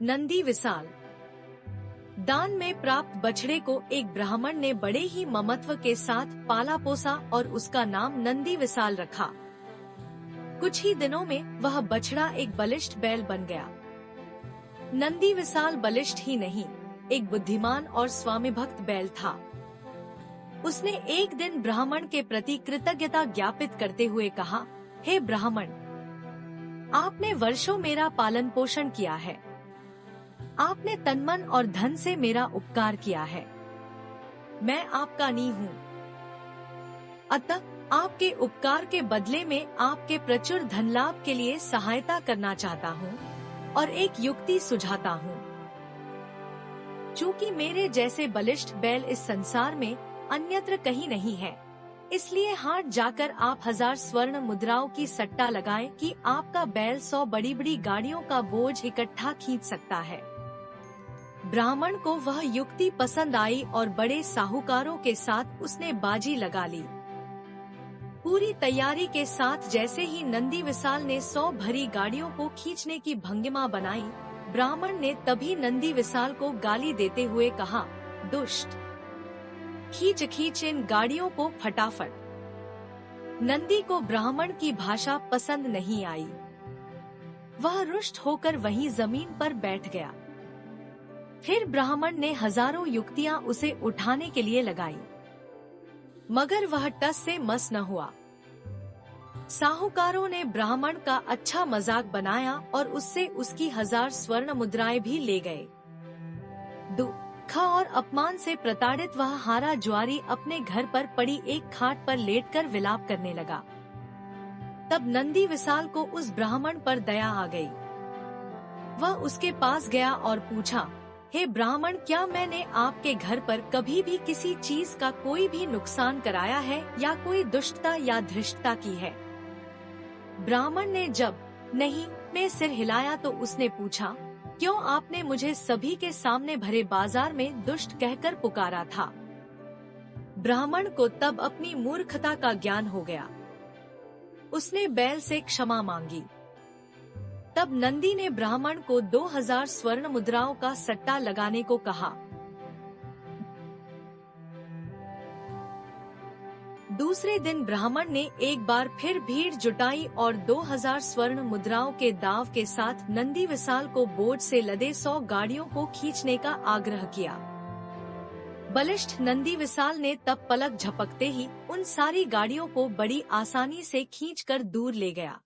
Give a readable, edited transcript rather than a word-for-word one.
नंदी विसाल। दान में प्राप्त बछड़े को एक ब्राह्मण ने बड़े ही ममत्व के साथ पाला पोसा और उसका नाम नंदी विसाल रखा। कुछ ही दिनों में वह बछड़ा एक बलिष्ठ बैल बन गया। नंदी विसाल बलिष्ठ ही नहीं, एक बुद्धिमान और स्वामीभक्त बैल था। उसने एक दिन ब्राह्मण के प्रति कृतज्ञता ज्ञापित करते हुए कहा, हे ब्राह्मण, आपने वर्षों मेरा पालन पोषण किया है। आपने तन मन और धन से मेरा उपकार किया है। मैं आपका नी हूँ। अतः आपके उपकार के बदले में आपके प्रचुर धन लाभ के लिए सहायता करना चाहता हूँ और एक युक्ति सुझाता हूँ। चूँकि मेरे जैसे बलिष्ठ बैल इस संसार में अन्यत्र कहीं नहीं है, इसलिए हाट जाकर आप 1000 स्वर्ण मुद्राओं की सट्टा लगाएं कि आपका बैल 100 बड़ी बड़ी गाड़ियों का बोझ इकट्ठा खींच सकता है। ब्राह्मण को वह युक्ति पसंद आई और बड़े साहूकारों के साथ उसने बाजी लगा ली। पूरी तैयारी के साथ जैसे ही नंदी विसाल ने 100 भरी गाड़ियों को खींचने की भंगिमा बनाई, ब्राह्मण ने तभी नंदी विसाल को गाली देते हुए कहा, दुष्ट, खींच खींच इन गाड़ियों को फटाफट। नंदी को ब्राह्मण की भाषा पसंद नहीं आई। वह रुष्ट होकर वहीं जमीन पर बैठ गया। फिर ब्राह्मण ने हजारों युक्तियां उसे उठाने के लिए लगाई, मगर वह टस से मस न हुआ। साहूकारों ने ब्राह्मण का अच्छा मजाक बनाया और उससे उसकी 1000 स्वर्ण मुद्राएं भी ले गए। दुख और अपमान से प्रताड़ित वह हारा जुआरी अपने घर पर पड़ी एक खाट पर लेटकर विलाप करने लगा। तब नंदी विसाल को उस ब्राह्मण पर दया आ गई। वह उसके पास गया और पूछा, हे ब्राह्मण, क्या मैंने आपके घर पर कभी भी किसी चीज का कोई भी नुकसान कराया है या कोई दुष्टता या धृष्टता की है? ब्राह्मण ने जब नहीं में सिर हिलाया तो उसने पूछा, क्यों आपने मुझे सभी के सामने भरे बाजार में दुष्ट कहकर पुकारा था? ब्राह्मण को तब अपनी मूर्खता का ज्ञान हो गया। उसने बैल से क्षमा मांगी। तब नंदी ने ब्राह्मण को 2000 स्वर्ण मुद्राओं का सट्टा लगाने को कहा। दूसरे दिन ब्राह्मण ने एक बार फिर भीड़ जुटाई और 2000 स्वर्ण मुद्राओं के दाव के साथ नंदी विसाल को बोझ से लदे 100 गाड़ियों को खींचने का आग्रह किया। बलिष्ठ नंदी विसाल ने तब पलक झपकते ही उन सारी गाड़ियों को बड़ी आसानी से खींचकर दूर ले गया।